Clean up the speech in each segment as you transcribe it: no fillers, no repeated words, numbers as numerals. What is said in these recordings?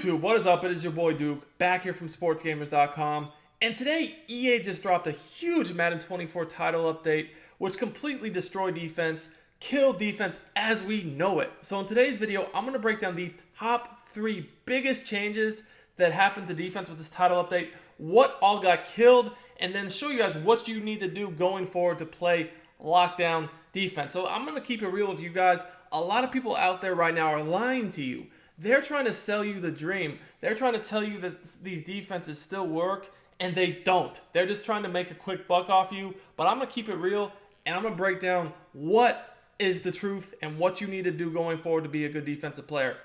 YouTube, what is up? It is your boy Duke, back here from sportsgamers.com. And today, EA just dropped a huge Madden 24 title update, which completely destroyed defense, killed defense as we know it. So in today's video, I'm going to break down the top 3 biggest changes that happened to defense with this title update, what all got killed, and then show you guys what you need to do going forward to play lockdown defense. So I'm going to keep it real with you guys. A lot of people out there right now are lying to you. They're trying to sell you the dream. They're trying to tell you that these defenses still work, and they don't. They're just trying to make a quick buck off you. But I'm going to keep it real, and I'm going to break down what is the truth and what you need to do going forward to be a good defensive player.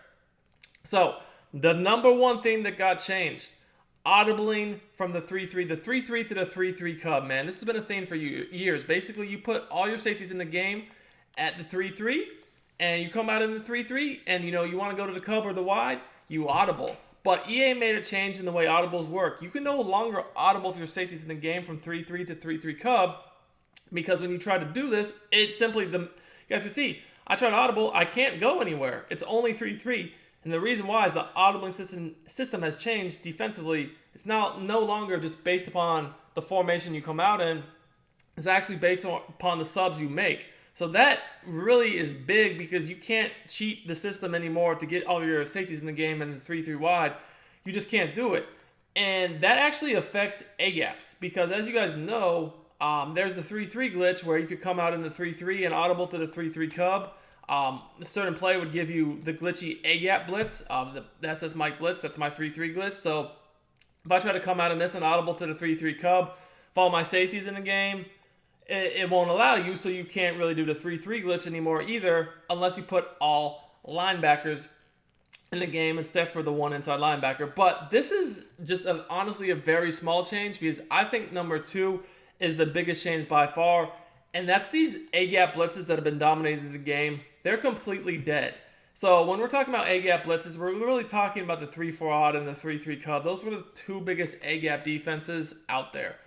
So, the number one thing that got changed, audibling from the 3-3 to the 3-3 cub, man. This has been a thing for years. Basically, you put all your safeties in the game at the 3-3, and you come out in the 3-3, and you want to go to the cub or the wide, you audible. But EA made a change in the way audibles work. You can no longer audible for your safeties in the game from 3-3 to 3-3 cub, because when you try to do this, it's simply you guys can see, I tried to audible, I can't go anywhere. It's only 3-3. And the reason why is the audibling system has changed defensively. It's now no longer just based upon the formation you come out in. It's actually based upon the subs you make. So that really is big because you can't cheat the system anymore to get all your safeties in the game and 3-3 wide. You just can't do it. And that actually affects A-gaps because as you guys know, there's the 3-3 glitch where you could come out in the 3-3 and audible to the 3-3 cub. A certain play would give you the glitchy A-gap blitz, the SS Mike blitz, that's my 3-3 glitch. So if I try to come out in this and audible to the 3-3 cub, follow my safeties in the game, it won't allow you, so you can't really do the 3-3 glitch anymore either unless you put all linebackers in the game except for the one inside linebacker. But this is just honestly a very small change because I think number 2 is the biggest change by far, and that's these A-gap blitzes that have been dominating the game. They're completely dead. So when we're talking about A-gap blitzes, we're really talking about the 3-4 odd and the 3-3 cub. Those were the 2 biggest A-gap defenses out there.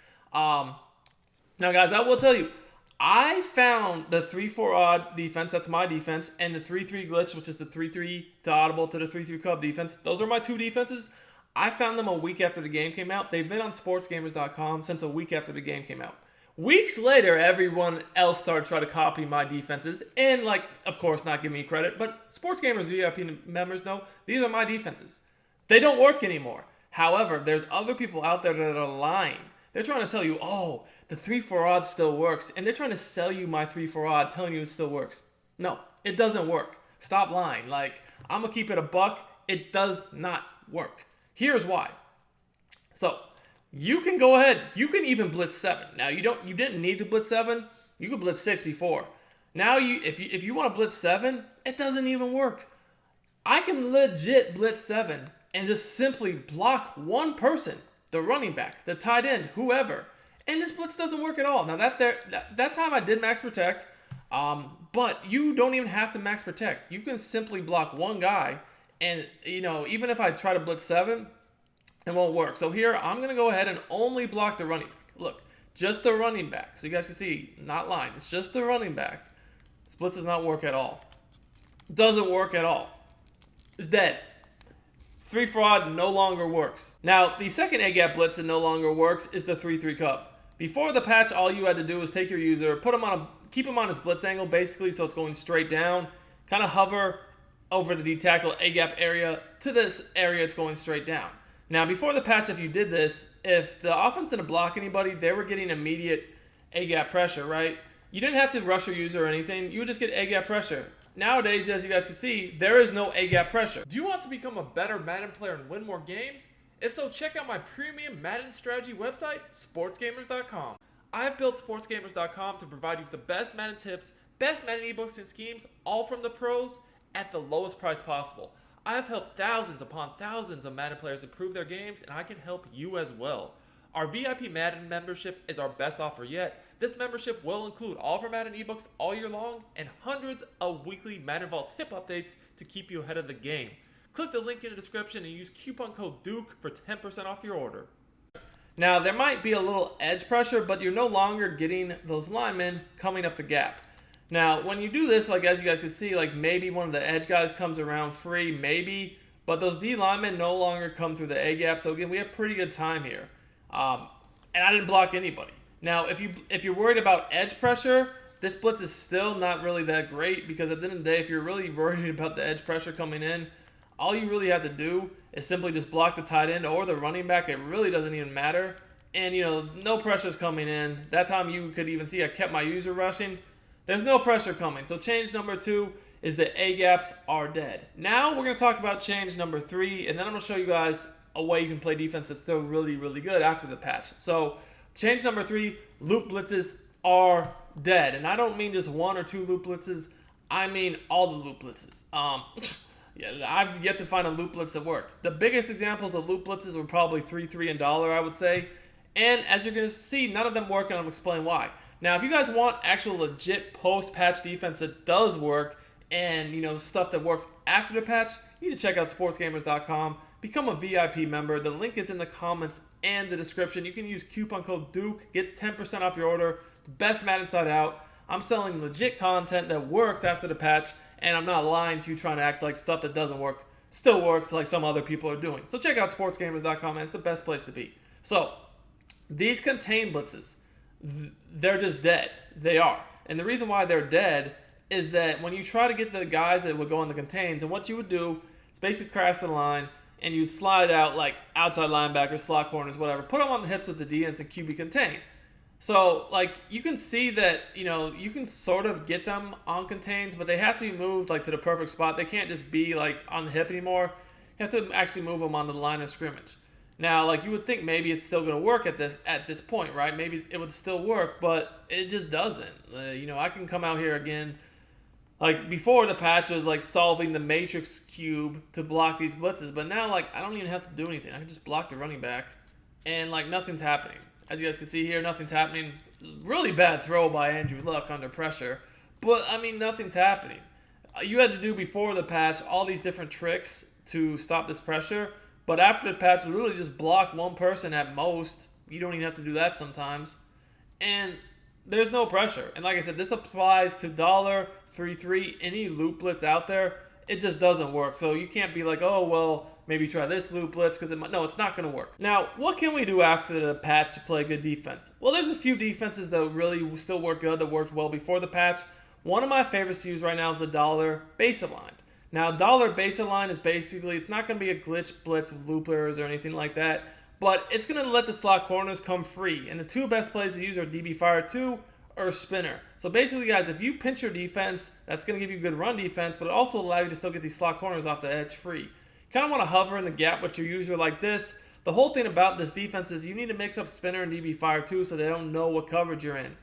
Now, guys, I will tell you, I found the 3-4 odd defense, that's my defense, and the 3-3 glitch, which is the 3-3 to audible to the 3-3 cub defense. Those are my 2 defenses. I found them a week after the game came out. They've been on sportsgamers.com since a week after the game came out. Weeks later, everyone else started trying to copy my defenses and, of course, not give me credit, but SportsGamers VIP members know these are my defenses. They don't work anymore. However, there's other people out there that are lying. They're trying to tell you, oh, the 3-4 odd still works, and they're trying to sell you my 3-4 odd, telling you it still works. No, it doesn't work. Stop lying. I'm going to keep it a buck. It does not work. Here's why. So, you can go ahead. You can even blitz 7. Now, you didn't need to blitz 7. You could blitz 6 before. Now, if you want to blitz 7, it doesn't even work. I can legit blitz 7 and just simply block one person, the running back, the tight end, whoever. And this blitz doesn't work at all. Now, that time I did max protect, but you don't even have to max protect. You can simply block one guy, and, even if I try to blitz 7, it won't work. So here, I'm going to go ahead and only block the running back. Look, just the running back. So you guys can see, not lying. It's just the running back. This blitz does not work at all. Doesn't work at all. It's dead. 3-4 odd no longer works. Now, the second A-gap blitz that no longer works is the 3-3 cub. Before the patch, all you had to do was take your user, keep him on his blitz angle, basically, so it's going straight down. Kind of hover over the D-tackle A-gap area to this area, it's going straight down. Now, before the patch, if you did this, if the offense didn't block anybody, they were getting immediate A-gap pressure, right? You didn't have to rush your user or anything. You would just get A-gap pressure. Nowadays, as you guys can see, there is no A-gap pressure. Do you want to become a better Madden player and win more games? If so, check out my premium Madden strategy website, sportsgamers.com. I've built sportsgamers.com to provide you with the best Madden tips, best Madden ebooks and schemes, all from the pros at the lowest price possible. I've helped thousands upon thousands of Madden players improve their games, and I can help you as well. Our VIP Madden membership is our best offer yet. This membership will include all of our Madden ebooks all year long and hundreds of weekly Madden Vault tip updates to keep you ahead of the game. Click the link in the description and use coupon code DUKE for 10% off your order. Now, there might be a little edge pressure, but you're no longer getting those linemen coming up the gap. Now, when you do this, as you guys can see, maybe one of the edge guys comes around free, maybe, but those D linemen no longer come through the A gap. So again, we have pretty good time here, and I didn't block anybody. Now, if you're worried about edge pressure, this blitz is still not really that great, because at the end of the day, if you're really worried about the edge pressure coming in, all you really have to do is simply just block the tight end or the running back. It really doesn't even matter. And, no pressure is coming in. That time you could even see I kept my user rushing. There's no pressure coming. So change number 2 is the A gaps are dead. Now we're going to talk about change number 3, and then I'm going to show you guys a way you can play defense that's still really, really good after the patch. So change number 3, loop blitzes are dead. And I don't mean just 1 or 2 loop blitzes. I mean all the loop blitzes. Yeah, I've yet to find a loop blitz that worked. The biggest examples of loop blitzes were probably 3-3 and dollar, I would say. And as you're going to see, none of them work, and I'll explain why. Now, if you guys want actual legit post-patch defense that does work, and stuff that works after the patch, you need to check out sportsgamers.com. Become a VIP member. The link is in the comments and the description. You can use coupon code Duke, get 10% off your order. The best Madden side out. I'm selling legit content that works after the patch, and I'm not lying to you trying to act like stuff that doesn't work still works like some other people are doing. So check out sportsgamers.com, and it's the best place to be. So these contain blitzes, they're just dead. They are. And the reason why they're dead is that when you try to get the guys that would go on the contains, and what you would do is basically crash the line, and you slide out like outside linebackers, slot corners, whatever. Put them on the hips with the DNs and QB contain. So, you can see that, you can sort of get them on contains, but they have to be moved, to the perfect spot. They can't just be, on the hip anymore. You have to actually move them on the line of scrimmage. Now, you would think maybe it's still going to work at this point, right? Maybe it would still work, but it just doesn't. I can come out here again. Before the patch, it was, solving the matrix cube to block these blitzes. But now, I don't even have to do anything. I can just block the running back, and, nothing's happening. As you guys can see here, nothing's happening. Really bad throw by Andrew Luck under pressure. But, nothing's happening. You had to do before the patch all these different tricks to stop this pressure. But after the patch, literally just block one person at most. You don't even have to do that sometimes. And there's no pressure. And like I said, this applies to dollar, 3-3, any loop blitz out there. It just doesn't work. So you can't be like, oh, well, maybe try this loop blitz, because no, it's not going to work. Now, what can we do after the patch to play good defense? Well, there's a few defenses that really still work good, that worked well before the patch. One of my favorites to use right now is the dollar base aligned. Now, dollar base align is basically, it's not going to be a glitch blitz with loopers or anything like that, but it's going to let the slot corners come free. And the 2 best plays to use are DB Fire 2 or Spinner. So basically, guys, if you pinch your defense, that's going to give you good run defense, but it also allow you to still get these slot corners off the edge free. You kind of want to hover in the gap with your user like this. The whole thing about this defense is you need to mix up Spinner and DB Fire 2 so they don't know what coverage you're in.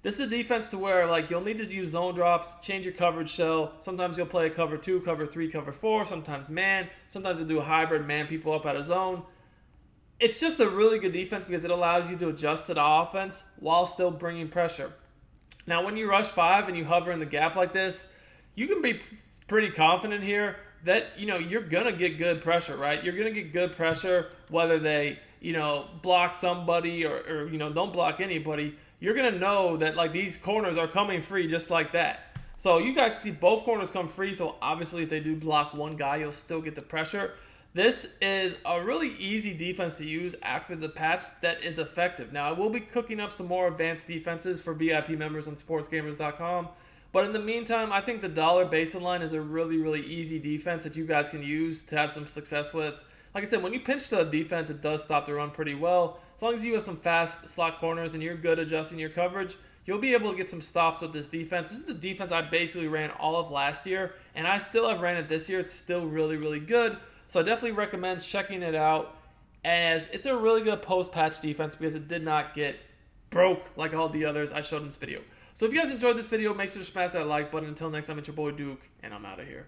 This is a defense to where you'll need to use zone drops, change your coverage shell. Sometimes you'll play cover 2, cover 3, cover 4, sometimes man. Sometimes you'll do a hybrid, man people up out of zone. It's just a really good defense because it allows you to adjust to the offense while still bringing pressure. Now, when you rush 5 and you hover in the gap like this, you can be pretty confident here that, you're going to get good pressure, right? You're going to get good pressure whether they, block somebody or don't block anybody. You're going to know that, these corners are coming free just like that. So you guys see both corners come free. So obviously if they do block one guy, you'll still get the pressure. This is a really easy defense to use after the patch that is effective. Now, I will be cooking up some more advanced defenses for VIP members on sportsgamers.com. But in the meantime, I think the dollar base line is a really, really easy defense that you guys can use to have some success with. Like I said, when you pinch the defense, it does stop the run pretty well. As long as you have some fast slot corners and you're good adjusting your coverage, you'll be able to get some stops with this defense. This is the defense I basically ran all of last year, and I still have ran it this year. It's still really, really good. So I definitely recommend checking it out, as it's a really good post-patch defense because it did not get broke like all the others I showed in this video. So if you guys enjoyed this video, make sure to smash that like button. Until next time, it's your boy Duke, and I'm out of here.